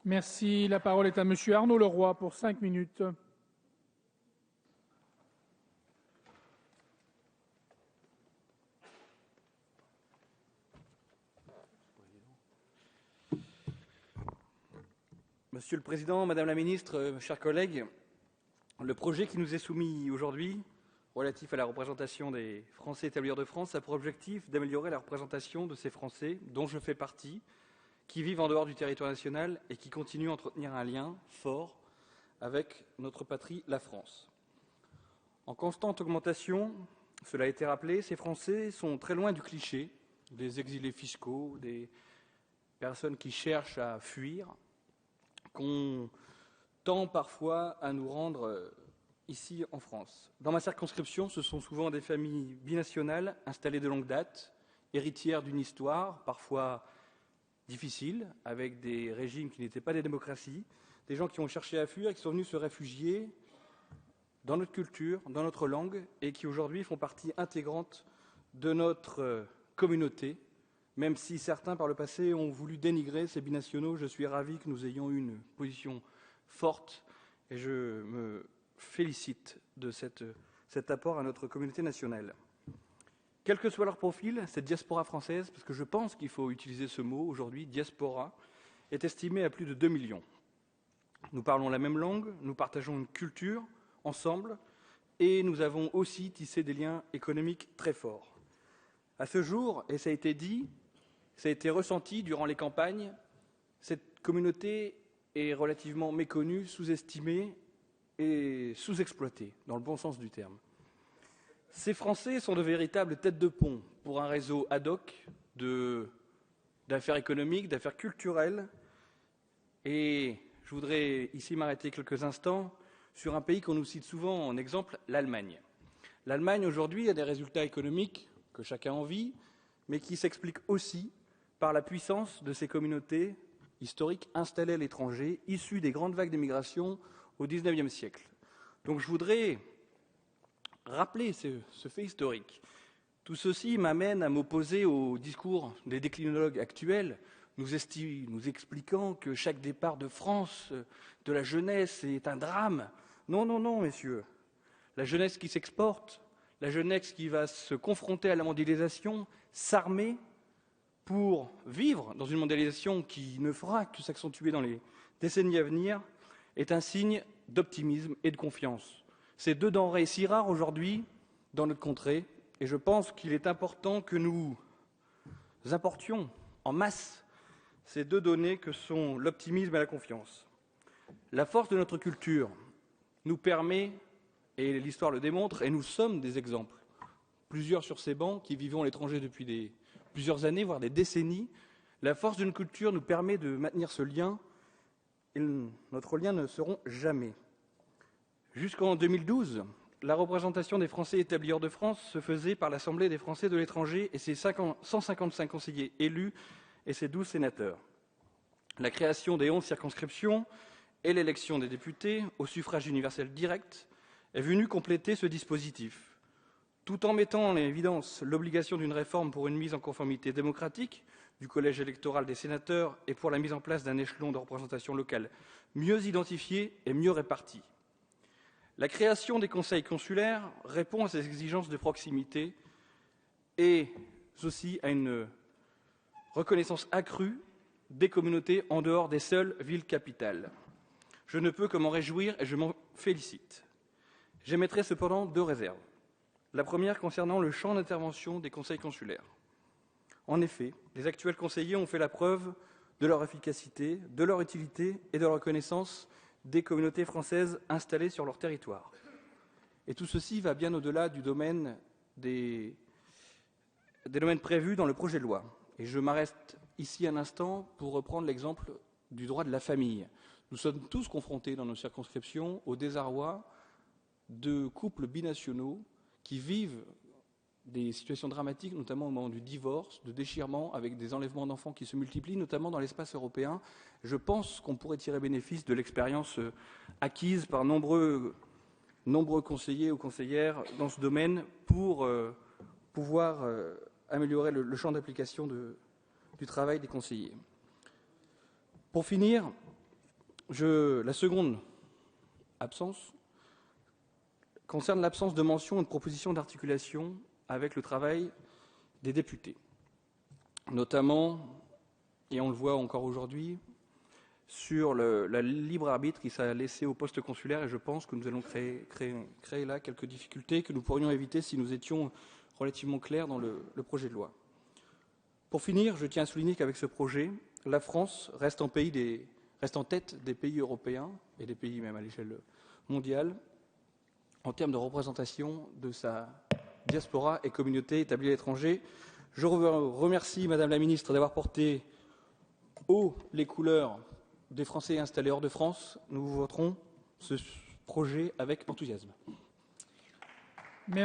Merci. La parole est à Monsieur Arnaud Leroy pour 5 minutes. Monsieur le Président, Madame la Ministre, chers collègues, le projet qui nous est soumis aujourd'hui, relatif à la représentation des Français établis hors de France, a pour objectif d'améliorer la représentation de ces Français, dont je fais partie, qui vivent en dehors du territoire national et qui continuent à entretenir un lien fort avec notre patrie, la France. En constante augmentation, cela a été rappelé, ces Français sont très loin du cliché des exilés fiscaux, des personnes qui cherchent à fuir, qu'on tend parfois à nous rendre ici en France. Dans ma circonscription, ce sont souvent des familles binationales installées de longue date, héritières d'une histoire parfois difficile, avec des régimes qui n'étaient pas des démocraties, des gens qui ont cherché à fuir et qui sont venus se réfugier dans notre culture, dans notre langue, et qui aujourd'hui font partie intégrante de notre communauté. Même si certains, par le passé, ont voulu dénigrer ces binationaux, je suis ravi que nous ayons eu une position forte et je me félicite de cet apport à notre communauté nationale. Quel que soit leur profil, cette diaspora française, parce que je pense qu'il faut utiliser ce mot aujourd'hui, diaspora, est estimée à plus de 2 millions. Nous parlons la même langue, nous partageons une culture ensemble et nous avons aussi tissé des liens économiques très forts. À ce jour, et ça a été dit, ça a été ressenti durant les campagnes, cette communauté est relativement méconnue, sous-estimée et sous-exploitée, dans le bon sens du terme. Ces Français sont de véritables têtes de pont pour un réseau ad hoc d'affaires économiques, d'affaires culturelles. Et je voudrais ici m'arrêter quelques instants sur un pays qu'on nous cite souvent en exemple, l'Allemagne. L'Allemagne, aujourd'hui, a des résultats économiques que chacun envie, mais qui s'expliquent aussi par la puissance de ces communautés historiques installées à l'étranger, issues des grandes vagues d'immigration au XIXe siècle. Donc je voudrais rappeler ce fait historique. Tout ceci m'amène à m'opposer au discours des déclinologues actuels, nous expliquant que chaque départ de France, de la jeunesse, est un drame. Non, non, non, messieurs. La jeunesse qui s'exporte, la jeunesse qui va se confronter à la mondialisation, s'armer pour vivre dans une mondialisation qui ne fera que s'accentuer dans les décennies à venir, est un signe d'optimisme et de confiance. Ces deux denrées si rares aujourd'hui dans notre contrée, et je pense qu'il est important que nous importions en masse ces deux données que sont l'optimisme et la confiance. La force de notre culture nous permet, et l'histoire le démontre, et nous sommes des exemples, plusieurs sur ces bancs qui vivons à l'étranger depuis plusieurs années, voire des décennies, la force d'une culture nous permet de maintenir ce lien, et notre lien ne se rompt jamais. Jusqu'en 2012, la représentation des Français établis hors de France se faisait par l'Assemblée des Français de l'étranger et ses 155 conseillers élus et ses 12 sénateurs. La création des 11 circonscriptions et l'élection des députés au suffrage universel direct est venue compléter ce dispositif, tout en mettant en évidence l'obligation d'une réforme pour une mise en conformité démocratique du collège électoral des sénateurs et pour la mise en place d'un échelon de représentation locale mieux identifié et mieux réparti. La création des conseils consulaires répond à ces exigences de proximité et aussi à une reconnaissance accrue des communautés en dehors des seules villes capitales. Je ne peux que m'en réjouir et je m'en félicite. J'émettrai cependant 2 réserves. La première concernant le champ d'intervention des conseils consulaires. En effet, les actuels conseillers ont fait la preuve de leur efficacité, de leur utilité et de leur reconnaissance des communautés françaises installées sur leur territoire. Et tout ceci va bien au-delà du domaine des domaines prévus dans le projet de loi. Et je m'arrête ici un instant pour reprendre l'exemple du droit de la famille. Nous sommes tous confrontés dans nos circonscriptions au désarroi de couples binationaux qui vivent des situations dramatiques, notamment au moment du divorce, de déchirement, avec des enlèvements d'enfants qui se multiplient, notamment dans l'espace européen. Je pense qu'on pourrait tirer bénéfice de l'expérience acquise par nombreux conseillers ou conseillères dans ce domaine pour pouvoir améliorer le champ d'application du travail des conseillers. Pour finir, La seconde absence concerne l'absence de mention et de proposition d'articulation avec le travail des députés, notamment, et on le voit encore aujourd'hui, sur la libre arbitre qui s'est laissé au poste consulaire, et je pense que nous allons créer là quelques difficultés que nous pourrions éviter si nous étions relativement clairs dans le projet de loi. Pour finir, je tiens à souligner qu'avec ce projet, la France reste en tête des pays européens et des pays même à l'échelle mondiale en termes de représentation de sa diaspora et communauté établie à l'étranger. Je remercie Madame la Ministre d'avoir porté haut les couleurs des Français installés hors de France. Nous voterons ce projet avec enthousiasme.